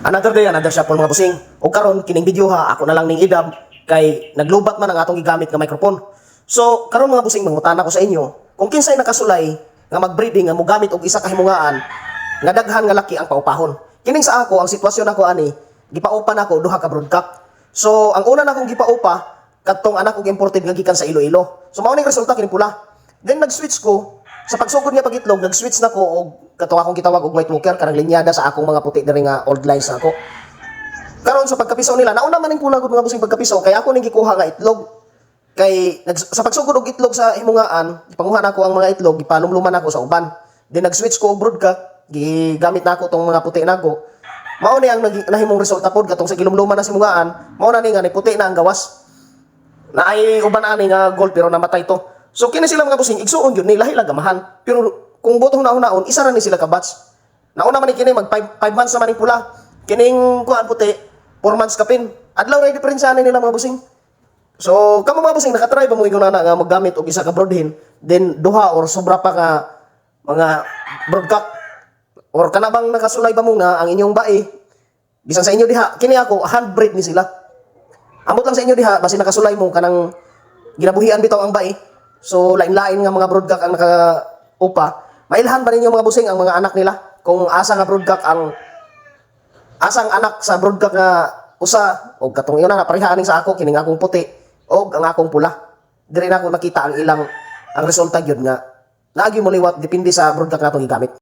Another day, another shot po mga busing. O karon kining video ha, ako na lang ning idab kay naglubat man ang atong gigamit nga microphone. So, karon mga busing, mangutana ko sa inyo, kung kinsay nakasulay nga magbreeding nga mogamit og isa ka himungaan nga daghan nga laki ang paupahon. Kining sa ako, ang sitwasyon ako ani, gipaupa nako duha ka broodcock. So, ang una nakong gipaupa kadtong anak kong imported nga gikan sa Iloilo. So, mao ning resulta kining pula. Then nag-switch ko sa pagsugod nga pagitlog, nag-switch na ko og katong akong gitawag og white walker kanang linyada sa akong mga puti diri nga old lines na ako. Karon sa pagkapisaw nila, nauna man ning pula gud mga busing pagkapisaw kay ako ning gikuha nga itlog. Kay sa pagsugod og itlog sa himungaan, ipanguha nako ang mga itlog, ipalumluman nako sa uban. Then nag-switch ko og broodcock, gigamit nako tong mga puti nako. Mao ni ang nahimong resulta pod katong sa gilumluman na himungaan, mao na ni nga ni puti na ang gawas. Naay uban ani nga gold pero namatay to. So kini sila mga busing igsuon gyud ni lahi lang gamahan. Pero kung botong nauna-on, isa ra ni sila ka batch. Nauna man ni kini mag 5 months naman ning pula. Kining kuan puti 4 months kapin. Adlaw ra diferensya nila mga busing. So kamo mga busing nakatry ba mo ingon na nga maggamit og isa ka broodhen, then duha or sobra pa ka mga broodcock or kanabang nakasulay ba mo nga ang inyong bae bisan sa inyo diha kini ako handbreed ni sila. Amot lang sa inyo diha basi nakasulay mo kanang ginabuhian bitaw ang bae. So, lain-lain nga mga broodcock ang nakaupa. Mailhan ba ninyo mga busing ang mga anak nila? Kung asa nga broodcock ang asang anak sa broodcock nga usa o katong iyon na parehaan sa ako kining akong puti o ang akong pula. Dire na ako nakita ang ilang ang resulta gyud nga naagi mo liwat depende sa broodcock natong gigamit.